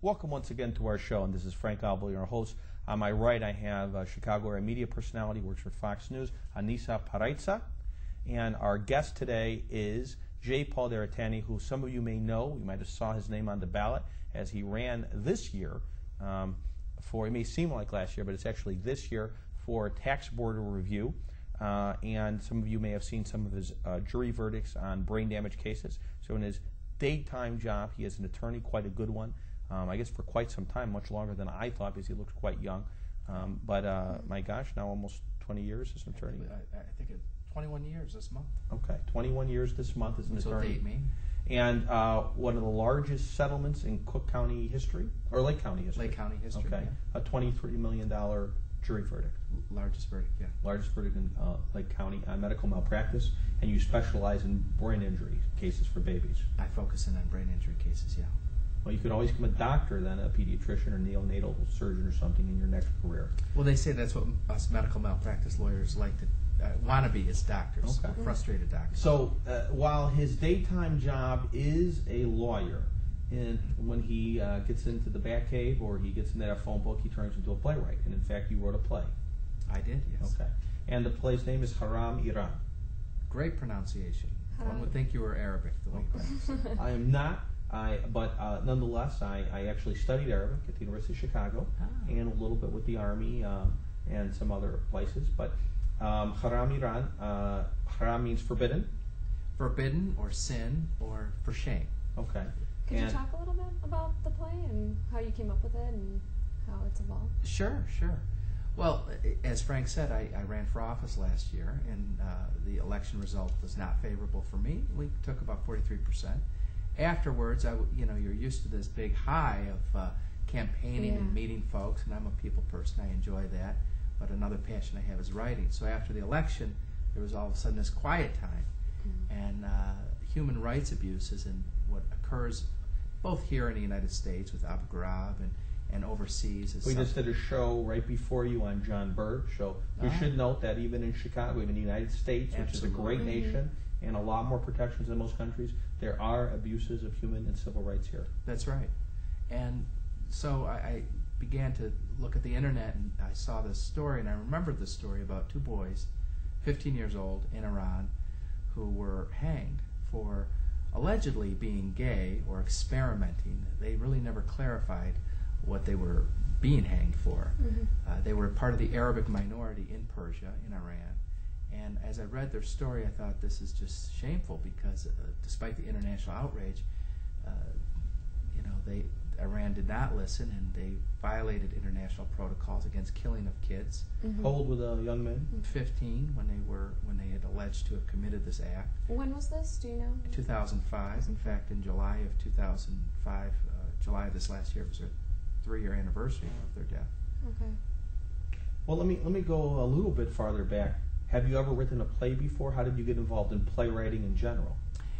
Welcome once again to our show, and this is Frank Albel, your host. On my right, I have Chicago area media personality, works for Fox News, Anissa Paraitsa. And our guest today is Jay Paul Deratany, who some of you may know. You might have saw his name on the ballot as he ran this year for, it may seem like last year, but it's actually this year, for tax board review. And some of you may have seen some of his jury verdicts on brain damage cases. So in his daytime job, he is an attorney, quite a good one. I guess for quite some time, much longer than I thought, because he looks quite young. But my gosh, now almost 20 years as an attorney. I think it's 21 years this month. Okay, 21 years this month as an attorney. So date me. And one of the largest settlements in Cook County history, or Lake County history. Lake County history, okay. Yeah. A $23 million jury verdict. Largest verdict, yeah. Largest verdict in Lake County on medical malpractice, and you specialize in brain injury cases for babies. I focus in on brain injury cases, yeah. Well, you could always become a doctor then, a pediatrician or neonatal surgeon or something in your next career. Well, they say that's what us medical malpractice lawyers like to want to be as doctors, okay. Frustrated doctors. So while his daytime job is a lawyer, and when he gets into the Batcave or he gets into that phone book, he turns into a playwright. And in fact, you wrote a play. I did, yes. Okay. And the play's name is Haram Iran. Great pronunciation. One would think you were Arabic the way you pronounce it. I am not. But nonetheless, I actually studied Arabic at the University of Chicago and a little bit with the Army and some other places. But Haram Iran, Haram means forbidden. Forbidden or sin or for shame. Okay. Could you talk a little bit about the play and how you came up with it and how it's evolved? Sure, sure. Well, as Frank said, I ran for office last year, and the election result was not favorable for me. We took about 43%. Afterwards, you're used to this big high of campaigning and meeting folks, and I'm a people person. I enjoy that. But another passion I have is writing. So after the election, there was all of a sudden this quiet time, and human rights abuses and what occurs both here in the United States with Abu Ghraib and overseas. We just did a show right before you on John Birch. So we should note that even in Chicago, even the United States, which is a great nation, and a lot more protections than most countries, there are abuses of human and civil rights here. That's right. And so I began to look at the internet, and I saw this story, and I remembered this story about two boys, 15 years old, in Iran, who were hanged for allegedly being gay or experimenting. They really never clarified what they were being hanged for. They were part of the Arabic minority in Persia, in Iran. And as I read their story, I thought, this is just shameful, because despite the international outrage, Iran did not listen, and they violated international protocols against killing of kids. How old were the young men? 15 when they had alleged to have committed this act. When was this? Do you know? 2005. In fact, in July of 2005, July of this last year, was their 3-year anniversary of their death. Okay. Well, let me go a little bit farther back. Have you ever written a play before? How did you get involved in playwriting in general?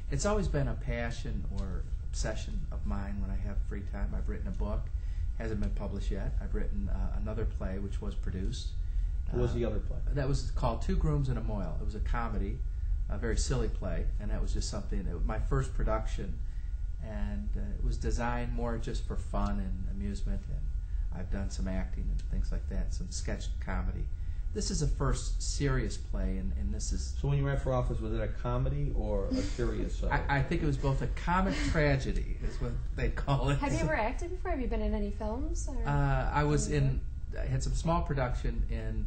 It's always been a passion or obsession of mine when I have free time. I've written a book, hasn't been published yet. I've written another play which was produced. What was the other play? That was called Two Grooms and a Moil. It was a comedy, a very silly play, and that was just something, that was my first production, and it was designed more just for fun and amusement, and I've done some acting and things like that, some sketch comedy. This is a first serious play, and this is... So when you ran for office, was it a comedy or a serious... I think it was both a comic tragedy, is what they call it. Have you ever acted before? Have you been in any films? Or I had some small production in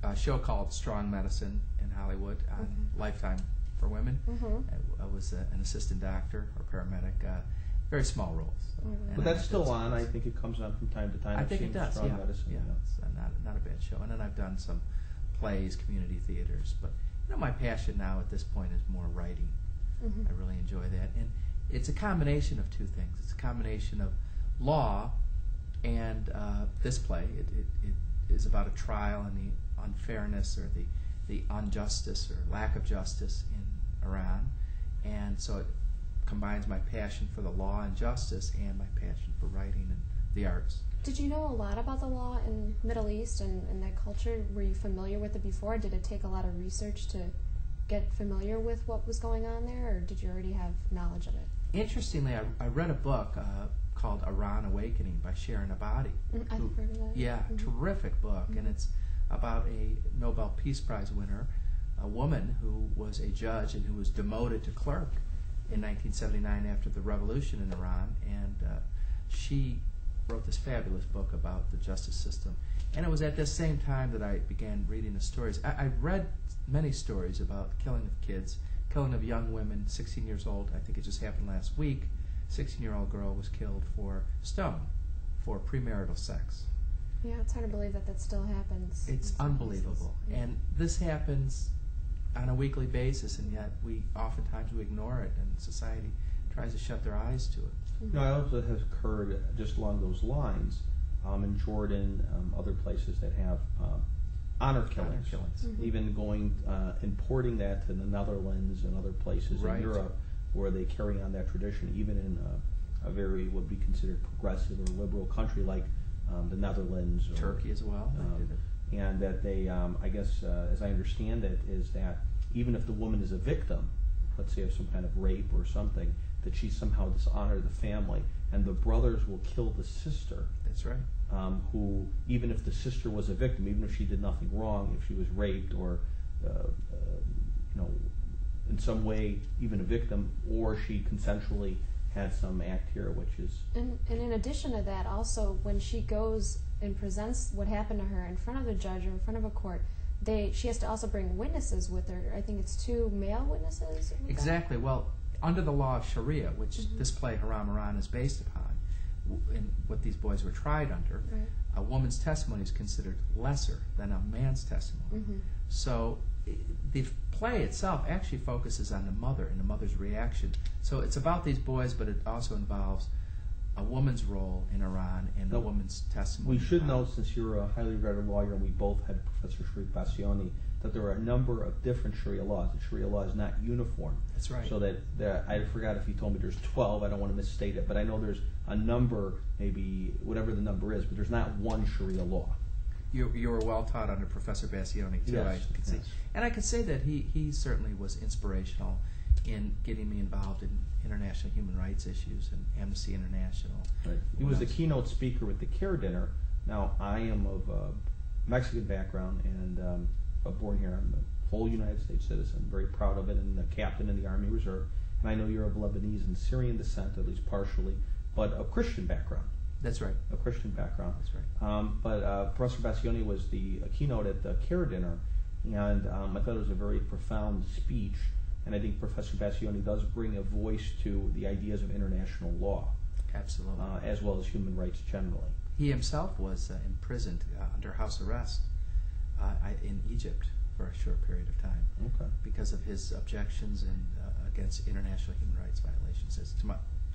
a show called Strong Medicine in Hollywood on Lifetime for Women. I was an assistant doctor or paramedic. Very small roles. But that's still on. I think it comes on from time to time. I think it does, Strong yeah. Medicine, yeah. It's not a bad show. And then I've done some plays, community theaters. But my passion now at this point is more writing. I really enjoy that. And it's a combination of two things. It's a combination of law and this play. It is about a trial and the unfairness or the injustice or lack of justice in Iran. And so it combines my passion for the law and justice and my passion for writing and the arts. Did you know a lot about the law in Middle East and that culture? Were you familiar with it before? Did it take a lot of research to get familiar with what was going on there, or did you already have knowledge of it? Interestingly, I read a book called Iran Awakening by Sharon Abadi. I've heard of that. Yeah, terrific book, and it's about a Nobel Peace Prize winner, a woman who was a judge and who was demoted to clerk in 1979 after the revolution in Iran, and she wrote this fabulous book about the justice system. And it was at this same time that I began reading the stories. I read many stories about killing of kids, killing of young women, 16 years old. I think it just happened last week. 16-year-old girl was killed for stone, for premarital sex. Yeah, it's hard to believe that still happens. It's unbelievable. And this happens on a weekly basis, and yet oftentimes we ignore it, and society tries to shut their eyes to it. No, it also has occurred just along those lines in Jordan, other places that have honor killings. Even going, importing that to the Netherlands and other places in Europe where they carry on that tradition, even in a very, what would be considered progressive or liberal country like the Netherlands. Or, Turkey as well. And that they, I guess, as I understand it, is that even if the woman is a victim, let's say of some kind of rape or something, that she somehow dishonored the family, and the brothers will kill the sister. That's right. Who, even if the sister was a victim, even if she did nothing wrong, if she was raped or, in some way even a victim, or she consensually had some act here, which is... And in addition to that, also, when she goes and presents what happened to her in front of a judge or in front of a court, she has to also bring witnesses with her. I think it's 2 male witnesses. Exactly. Well, under the law of Sharia, which this play Haram Iran is based upon, and what these boys were tried under, a woman's testimony is considered lesser than a man's testimony. So the play itself actually focuses on the mother and the mother's reaction. So it's about these boys, but it also involves a woman's role in Iran and a woman's testimony. We should know, since you're a highly regarded lawyer, and we both had Professor Sharif Bassioni, that there are a number of different Sharia laws. The Sharia law is not uniform. That's right. So that I forgot if you told me there's 12. I don't want to misstate it, but I know there's a number, maybe whatever the number is, but there's not one Sharia law. You were well taught under Professor Bassioni too. Yes, I could see, and I could say that he certainly was inspirational in getting me involved in international human rights issues and Amnesty International. Right. He was the keynote speaker with the CARE dinner. Now, I am of Mexican background and born here. I'm a full United States citizen, very proud of it, and a captain in the Army Reserve. And I know you're of Lebanese and Syrian descent, at least partially, but a Christian background. That's right. A Christian background. That's right. But Professor Bassioni was the keynote at the CARE dinner, and I thought it was a very profound speech. And I think Professor Bassioni does bring a voice to the ideas of international law. Absolutely. As well as human rights generally. He himself was imprisoned under house arrest in Egypt for a short period of time because of his objections and against international human rights violations,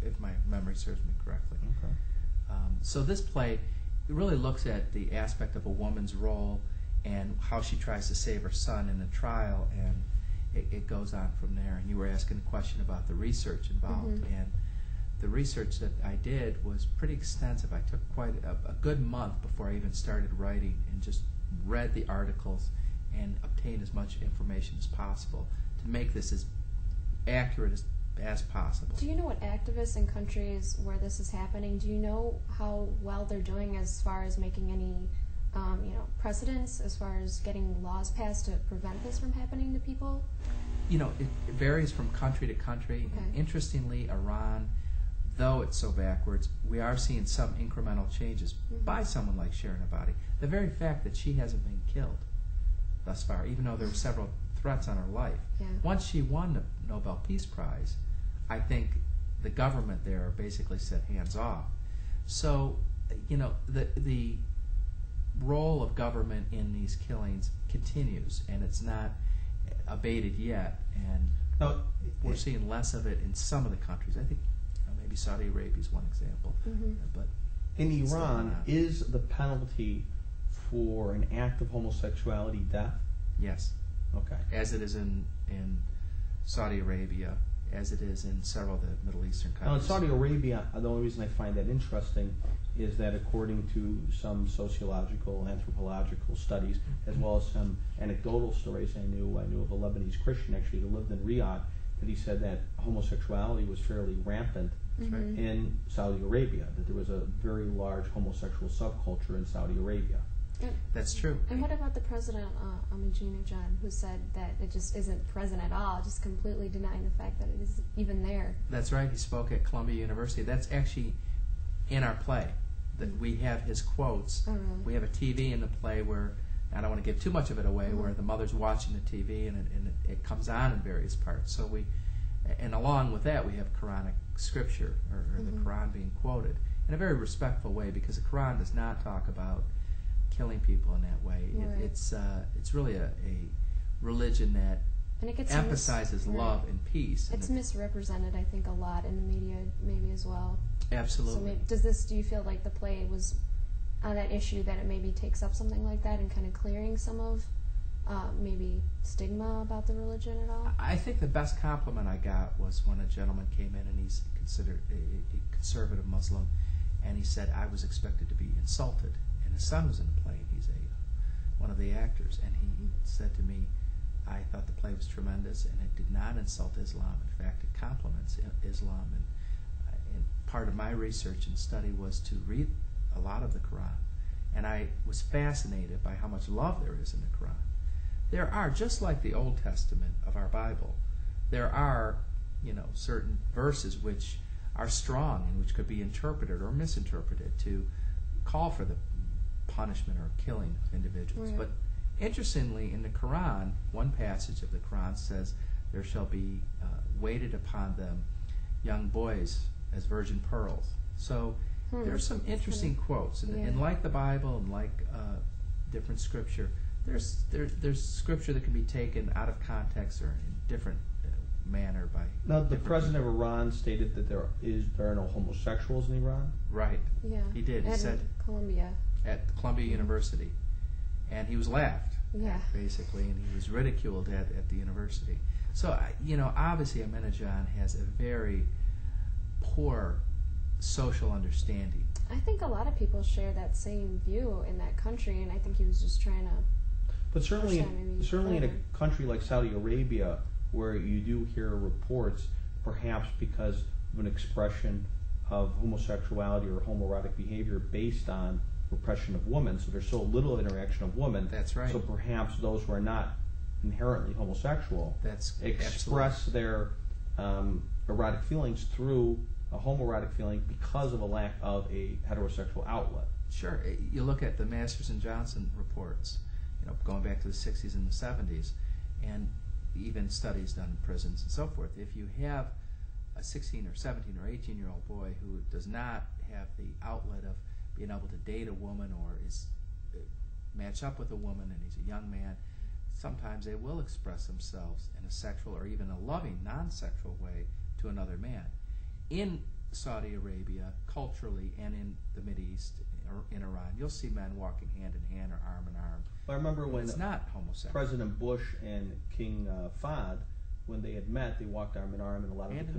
if my memory serves me correctly. So this play really looks at the aspect of a woman's role and how she tries to save her son in a trial, and it goes on from there. And you were asking a question about the research involved, and the research that I did was pretty extensive. I took quite a good month before I even started writing, and just read the articles and obtained as much information as possible to make this as accurate as possible. Do you know what activists in countries where this is happening, do you know how well they're doing as far as making any precedents, as far as getting laws passed to prevent this from happening to people? It varies from country to country. And interestingly, Iran, though it's so backwards, we are seeing some incremental changes by someone like Sharon Abadi. The very fact that she hasn't been killed thus far, even though there were several threats on her life. Once she won the Nobel Peace Prize, I think the government there basically said hands off. So, the role of government in these killings continues, and it's not abated yet, and we're seeing less of it in some of the countries. I think maybe Saudi Arabia is one example. But in Iran, is the penalty for an act of homosexuality death? Yes. Okay. As it is in Saudi Arabia, as it is in several of the Middle Eastern countries. Now, in Saudi Arabia, the only reason I find that interesting is that according to some sociological, anthropological studies, as well as some anecdotal stories I knew of a Lebanese Christian actually who lived in Riyadh, that he said that homosexuality was fairly rampant in Saudi Arabia, that there was a very large homosexual subculture in Saudi Arabia. That's true. And what about the president, Ahmadinejad, who said that it just isn't present at all, just completely denying the fact that it is even there? That's right. He spoke at Columbia University. That's actually in our play. That we have his quotes. Oh, really? We have a TV in the play where, I don't want to give too much of it away, where the mother's watching the TV and it comes on in various parts. So and along with that, we have Quranic scripture, or the Quran being quoted in a very respectful way, because the Quran does not talk about killing people in that way. Right. It's really a religion that And it gets emphasizes love and peace. It's misrepresented, I think, a lot in the media, maybe as well. Absolutely. So do you feel like the play was on that issue, that it maybe takes up something like that and kind of clearing some of maybe stigma about the religion at all? I think the best compliment I got was when a gentleman came in, and he's considered a conservative Muslim, and he said, I was expected to be insulted. And his son was in the play, and he's one of the actors, and he said to me, I thought the play was tremendous, and it did not insult Islam. In fact, it complements Islam. And part of my research and study was to read a lot of the Quran, and I was fascinated by how much love there is in the Quran. There are, just like the Old Testament of our Bible, there are, certain verses which are strong and which could be interpreted or misinterpreted to call for the punishment or killing of individuals. Right. But interestingly, in the Quran, one passage of the Quran says, there shall be weighted upon them young boys as virgin pearls. So there's some interesting quotes, and like the Bible and like different scripture, there's scripture that can be taken out of context or in different manner by. Now, the president of Iran stated that there are no homosexuals in Iran. Right. Yeah. He did. He said Columbia. At Columbia University, and he was laughed. Yeah. Basically, and he was ridiculed at the university. So obviously Ahmadinejad has a very poor social understanding. I think a lot of people share that same view in that country, and I think he was just trying to. But certainly in a country like Saudi Arabia, where you do hear reports, perhaps because of an expression of homosexuality or homoerotic behavior based on repression of women, so there's so little interaction of women. That's right. So perhaps those who are not inherently homosexual express their erotic feelings through a homoerotic feeling because of a lack of a heterosexual outlet. Sure. You look at the Masters and Johnson reports, going back to the 60s and the 70s, and even studies done in prisons and so forth. If you have a 16 or 17 or 18-year-old boy who does not have the outlet of being able to date a woman or is match up with a woman, and he's a young man, sometimes they will express themselves in a sexual or even a loving, non-sexual way to another man. In Saudi Arabia, culturally, and in the Mideast, or in Iran, you'll see men walking hand in hand or arm in arm. I remember when it's not homosexual. President Bush and King Fahd, when they had met, they walked arm in arm, and a lot of hand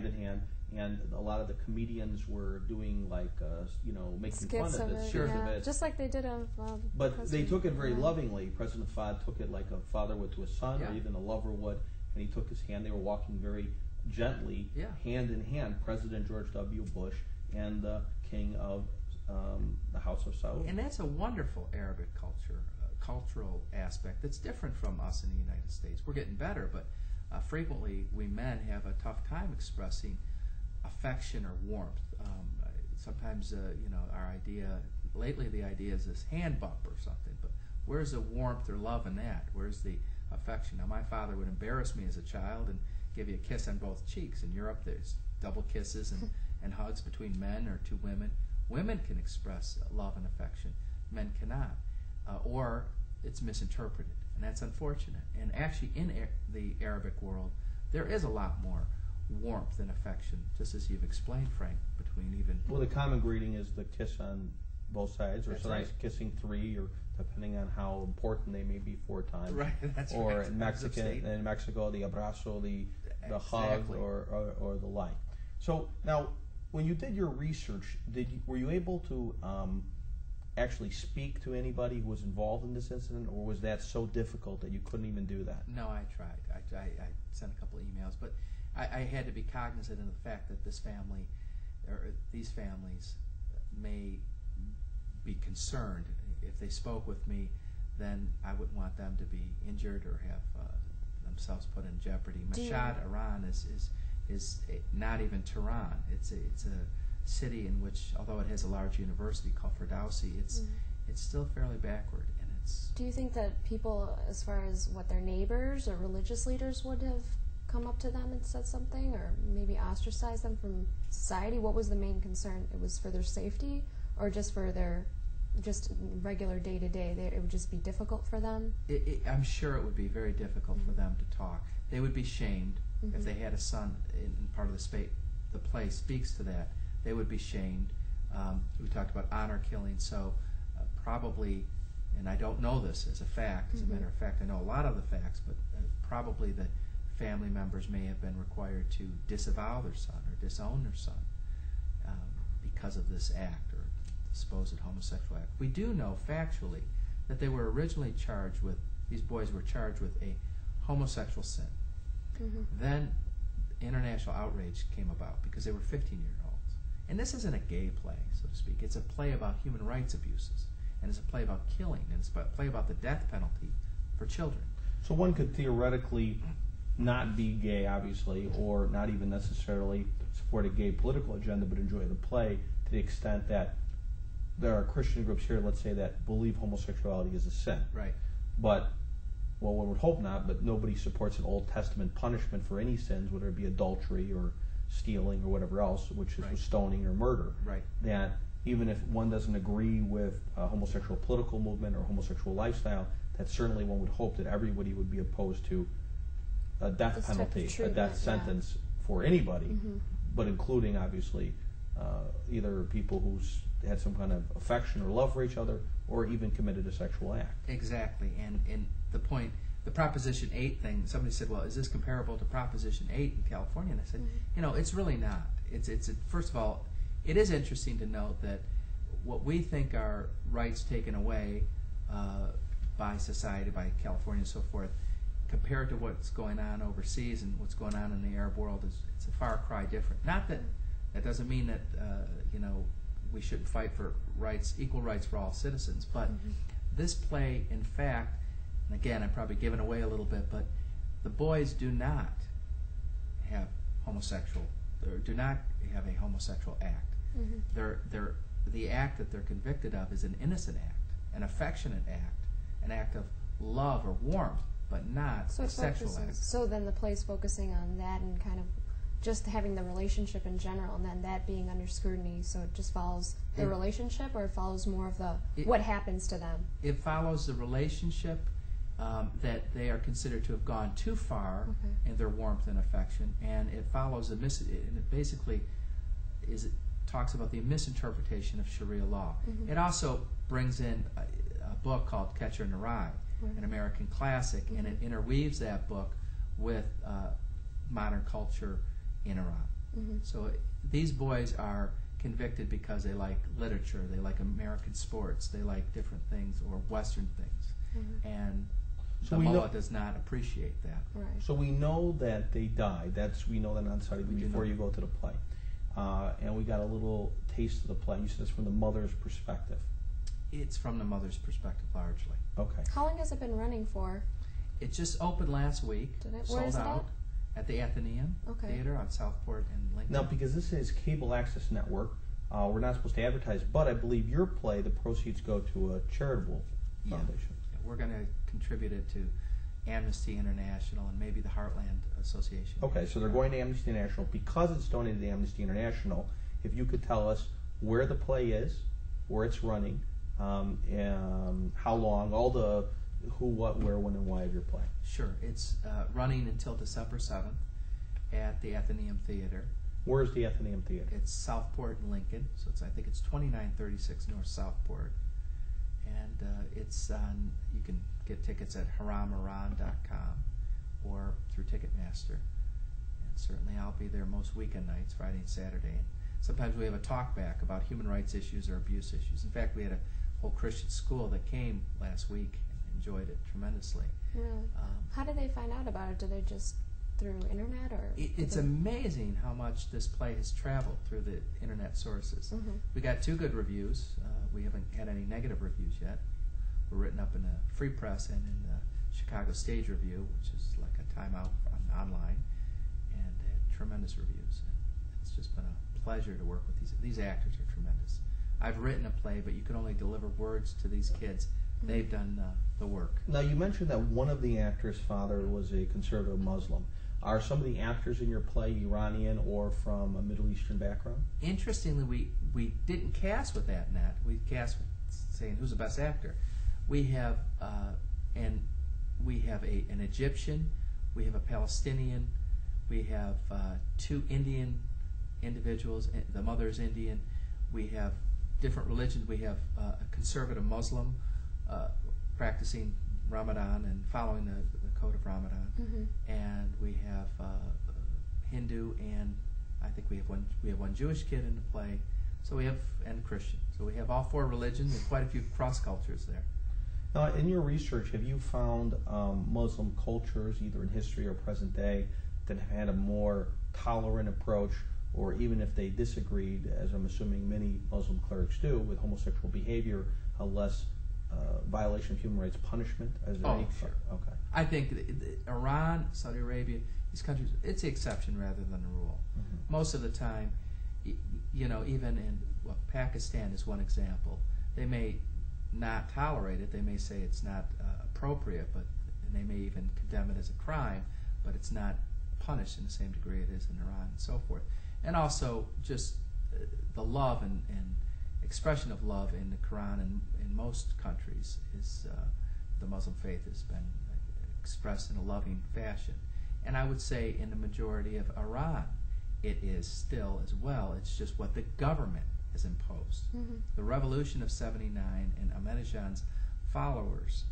in hand. And a lot of the comedians were doing making skits fun of it, sure. of it. Just like they did of. But they took it very lovingly. President Fahd took it like a father would to a son, or even a lover would, and he took his hand. They were walking very gently, hand in hand. President George W. Bush and the King of the House of Saud. And that's a wonderful Arabic culture, cultural aspect that's different from us in the United States. We're getting better, but frequently we men have a tough time expressing affection or warmth. Sometimes, our idea, lately the idea is this hand bump or something, but where's the warmth or love in that? Where's the affection? Now, my father would embarrass me as a child and give you a kiss on both cheeks. In Europe, there's double kisses and hugs between men or two women. Women can express love and affection. Men cannot. Or it's misinterpreted, and that's unfortunate. And actually, in the Arabic world, there is a lot more warmth and affection, just as you've explained, Frank, between even. Well, the common greeting is the kiss on both sides, or sometimes right. Kissing 3, or depending on how important they may be, 4 times. Right, that's or right. in Mexico, the abrazo, the hug, or the like. So now, when you did your research, were you able to actually speak to anybody who was involved in this incident, or was that so difficult that you couldn't even do that? No, I tried. I sent a couple emails, but I had to be cognizant of the fact that this family, or these families, may be concerned. If they spoke with me, then I wouldn't want them to be injured or have themselves put in jeopardy. Mashad, Iran is not even Tehran. It's a city in which, although it has a large university called Ferdowsi, it's still fairly backward. And it's. Do you think that people, as far as what their neighbors or religious leaders would have come up to them and said something, or maybe ostracized them from society? What was the main concern? It was for their safety, or just for their regular day-to-day? It would just be difficult for them? I'm sure it would be very difficult for them to talk. They would be shamed if they had a son in part of the play speaks to that. They would be shamed. We talked about honor killing, so probably, and I don't know this as a fact, as a matter of fact, I know a lot of the facts, but probably the family members may have been required to disavow their son or disown their son because of this act or supposed homosexual act. We do know factually that they were originally charged with, these boys were charged with a homosexual sin. Then international outrage came about because they were 15-year-olds. And this isn't a gay play, so to speak. It's a play about human rights abuses, and it's a play about killing, and it's a play about the death penalty for children. So one could theoretically not be gay, obviously, or not even necessarily support a gay political agenda, but enjoy the play to the extent that there are Christian groups here, let's say, that believe homosexuality is a sin. Right. But, well, one would hope not, but nobody supports an Old Testament punishment for any sins, whether it be adultery or stealing or whatever else, which is stoning or murder. Right. That even if one doesn't agree with a homosexual political movement or homosexual lifestyle, that certainly one would hope that everybody would be opposed to a death penalty, a death sentence for anybody, but including, obviously, either people who had some kind of affection or love for each other, or even committed a sexual act. Exactly, and the point, the Proposition 8 thing, somebody said, well, is this comparable to Proposition 8 in California? And I said, you know, it's really not. First of all, it is interesting to note that what we think are rights taken away by society, by California and so forth, compared to what's going on overseas and what's going on in the Arab world, it's a far cry different. Not that that doesn't mean that you know, we shouldn't fight for rights, equal rights for all citizens, but this play, in fact, and again, I'm probably giving away a little bit, but the boys do not have homosexual, or do not have a homosexual act. The act that they're convicted of is an innocent act, an affectionate act, an act of love or warmth, but not a sexual act. So then the play's focusing on that and kind of just having the relationship in general, and then that being under scrutiny, so it just follows the relationship, or it follows more of the what happens to them? It follows the relationship that they are considered to have gone too far in their warmth and affection, and it follows and it basically talks about the misinterpretation of Sharia law. It also brings in a book called Catcher in the Rye, an American classic, and it interweaves that book with modern culture in Iran. So these boys are convicted because they like literature, they like American sports, they like different things, or Western things, and the mullah does not appreciate that. So we know that they died. We know that on Saturday before you go to the play, and we got a little taste of the play. You said it's from the mother's perspective. It's from the mother's perspective largely. Okay. How long has it been running for? It just opened last week. Where is it at the Athenaeum Theater on Southport and Lincoln. Now, because this is cable access network, we're not supposed to advertise, but I believe your play, the proceeds go to a charitable foundation. Yeah, we're going to contribute it to Amnesty International and maybe the Heartland Association. Okay, so they're going to Amnesty International. Because it's donated to Amnesty International, if you could tell us where the play is, where it's running, how long, all the who, what, where, when, and why of your play. Sure. It's running until December 7th at the Athenaeum Theater. Where's the Athenaeum Theater? It's Southport and Lincoln, so I think it's 2936 North Southport. And it's on, you can get tickets at HaramIran.com or through Ticketmaster. And certainly I'll be there most weekend nights, Friday and Saturday. And sometimes we have a talk back about human rights issues or abuse issues. In fact, we had a whole Christian school that came last week and enjoyed it tremendously. Really? How did they find out about it? Did they just through internet or? It's amazing how much this play has traveled through the internet sources. We got 2 good reviews. We haven't had any negative reviews yet. We're written up in a free press and in the Chicago Stage Review, which is like a Time Out online, and had tremendous reviews. And it's just been a pleasure to work with these actors. Are tremendous. I've written a play, but you can only deliver words to these kids. They've done the work. Now, you mentioned that one of the actors' father was a conservative Muslim. Are some of the actors in your play Iranian or from a Middle Eastern background? Interestingly, we didn't cast with that net. We cast with saying who's the best actor. We have an Egyptian, we have a Palestinian, we have 2 Indian individuals. The mother is Indian. We have different religions. We have a conservative Muslim practicing Ramadan and following the code of Ramadan, and we have Hindu, and I think we have one Jewish kid in the play. So we have and Christian. So we have all 4 religions and quite a few cross cultures there. Now, in your research, have you found Muslim cultures, either in history or present day, that have had a more tolerant approach, or even if they disagreed, as I'm assuming many Muslim clerics do, with homosexual behavior, a less violation of human rights punishment? Sure. Okay. I think Iran, Saudi Arabia, these countries, it's the exception rather than the rule. Most of the time, even in Pakistan is one example. They may not tolerate it. They may say it's not appropriate, and they may even condemn it as a crime, but it's not punished in the same degree it is in Iran and so forth. And also just the love and expression of love in the Quran and in most countries is the Muslim faith has been expressed in a loving fashion. And I would say in the majority of Iran, it is still as well. It's just what the government has imposed. The revolution of '79 and Ahmadinejad's followers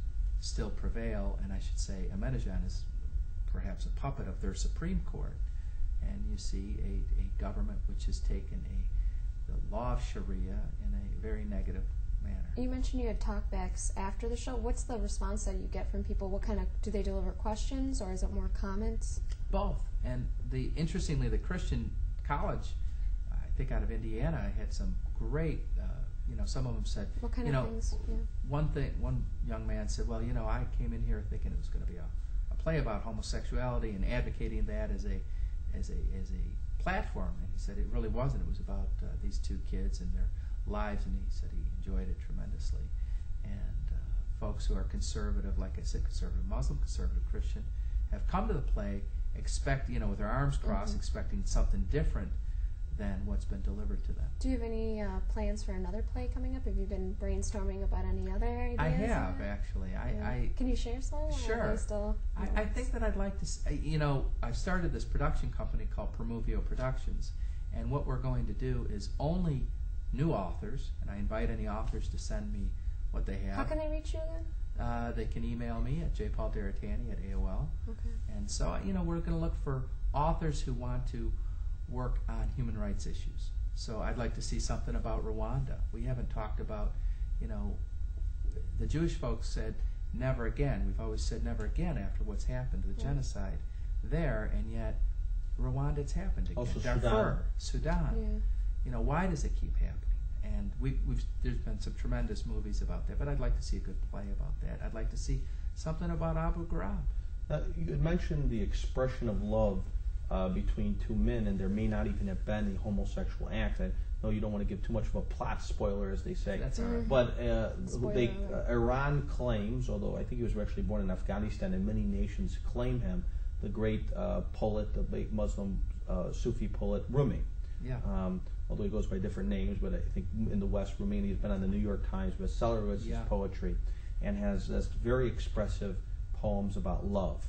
still prevail, and I should say Ahmadinejad is perhaps a puppet of their Supreme Court. And you see a government which has taken the law of Sharia in a very negative manner. You mentioned you had talkbacks after the show. What's the response that you get from people? What kind of, do they deliver questions or is it more comments? Both. And interestingly, the Christian college, I think out of Indiana, I had some great, some of them said, what kind of things? Yeah. One young man said, well, I came in here thinking it was going to be a play about homosexuality and advocating that as a platform, and he said it really wasn't. It was about these 2 kids and their lives, and he said he enjoyed it tremendously. And folks who are conservative, like I said, conservative Muslim, conservative Christian, have come to the play with their arms crossed, expecting something different than what's been delivered to them. Do you have any plans for another play coming up? Have you been brainstorming about any other ideas? I have, actually. Can you share some? Sure. I think that I'd like to, I've started this production company called Permoveo Productions, and what we're going to do is only new authors, and I invite any authors to send me what they have. How can they reach you then? They can email me at Jay Paul Deratany at AOL. Okay. And so, we're going to look for authors who want to work on human rights issues. So I'd like to see something about Rwanda. We haven't talked about, the Jewish folks said never again. We've always said never again after what's happened, the genocide there, and yet Rwanda, it's happened again. Also Darfur, Sudan. Yeah. Why does it keep happening? And there's been some tremendous movies about that, but I'd like to see a good play about that. I'd like to see something about Abu Ghraib. You had mentioned the expression of love between 2 men, and there may not even have been a homosexual act. I know you don't want to give too much of a plot spoiler, as they say. That's all right. But Iran claims, although I think he was actually born in Afghanistan, and many nations claim him, the great poet, the late Muslim Sufi poet Rumi. Yeah. Although he goes by different names, but I think in the West, Rumi has been on the New York Times bestseller with his poetry, and has very expressive poems about love,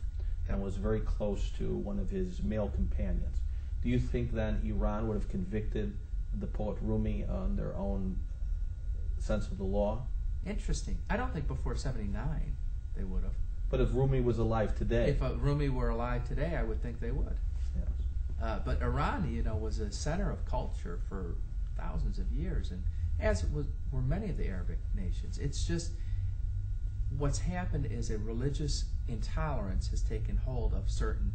and was very close to one of his male companions. Do you think then Iran would have convicted the poet Rumi on their own sense of the law? Interesting. I don't think before '79 they would have. But if Rumi was alive today? If Rumi were alive today, I would think they would. Yes. But Iran, was a center of culture for thousands of years, and as were many of the Arabic nations. It's just what's happened is a religious intolerance has taken hold of certain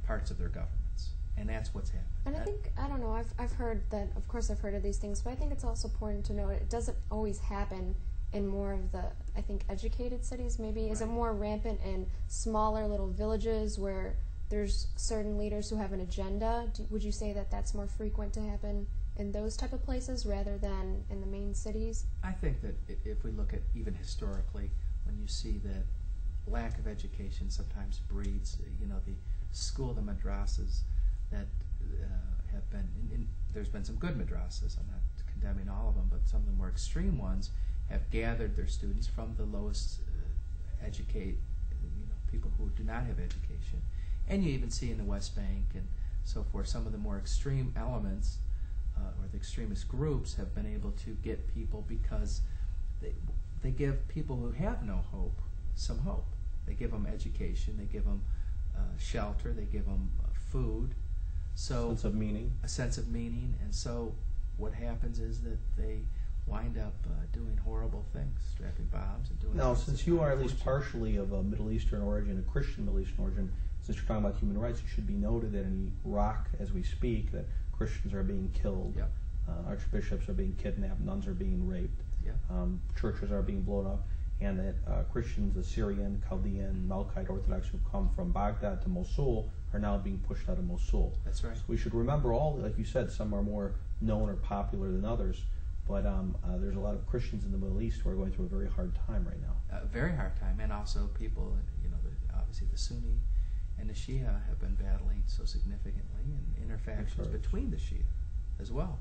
parts of their governments, and that's what's happened. And I think, I don't know, I've heard that, of course I've heard of these things, but I think it's also important to know it doesn't always happen in more of the, I think, educated cities maybe. Is it more rampant in smaller little villages where there's certain leaders who have an agenda? Would you say that that's more frequent to happen in those type of places rather than in the main cities? I think that if we look at even historically, when you see that lack of education sometimes breeds, the school, the madrasas that have been, there's been some good madrasas, I'm not condemning all of them, but some of the more extreme ones have gathered their students from the lowest people who do not have education. And you even see in the West Bank and so forth, some of the more extreme elements or the extremist groups have been able to get people because they give people who have no hope some hope. They give them education, they give them shelter, they give them food. So sense of meaning. A sense of meaning. And so what happens is that they wind up doing horrible things, strapping bombs and doing. Now, since you are at least partially of a Middle Eastern origin, a Christian Middle Eastern origin, since you're talking about human rights, it should be noted that in Iraq, as we speak, that Christians are being killed, yep. Archbishops are being kidnapped, nuns are being raped, yep. Churches are being blown up, and that Christians, the Syrian, Chaldean, Melkite Orthodox who come from Baghdad to Mosul are now being pushed out of Mosul. That's right. So we should remember all, like you said, some are more known or popular than others, but there's a lot of Christians in the Middle East who are going through a very hard time right now. A very hard time, and also people, obviously the Sunni and the Shia have been battling so significantly, and interfactions between the Shia as well,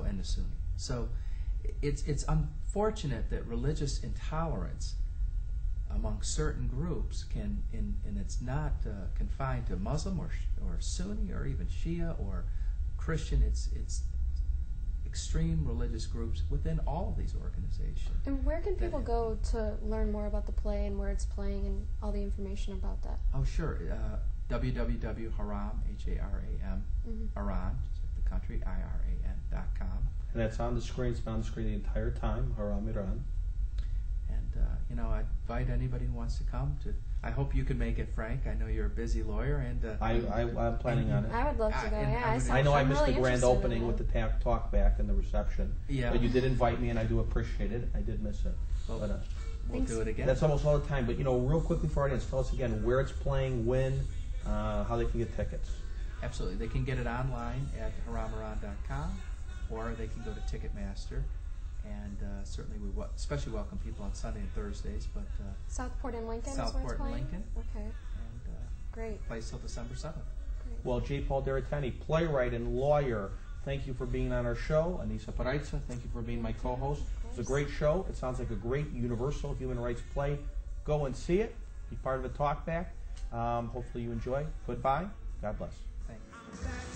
and the Sunni. So it's unfortunate that religious intolerance among certain groups can, and it's not confined to Muslim or Sunni or even Shia or Christian. It's extreme religious groups within all of these organizations. And where can people go to learn more about the play and where it's playing and all the information about that? Oh, sure. www.haram, H-A-R-A-M, Iran, just like the country, IRAN.com. And that's on the screen. It's been on the screen the entire time, Haram Iran. And, I invite anybody who wants to come to. I hope you can make it, Frank. I know you're a busy lawyer, and I'm planning on it. I would love to go. I know I missed really the grand opening with the talk back and the reception. Yeah. But you did invite me, and I do appreciate it. I did miss it. Well, but, we'll do it again. That's almost all the time. But real quickly for our audience, tell us again where it's playing, when, how they can get tickets. Absolutely, they can get it online at HaramIran.com, or they can go to Ticketmaster. And certainly we especially welcome people on Sunday and Thursdays. But Southport and Lincoln Southport is where it's playing? and Lincoln. Okay. And great. Plays till December 7th. Great. Well, Jay Paul Deratany, playwright and lawyer, thank you for being on our show. Anissa Paraitsa, thank you for being my co-host. It was a great show. It sounds like a great universal human rights play. Go and see it. Be part of a talk back. Hopefully you enjoy. Goodbye. God bless. Thank you.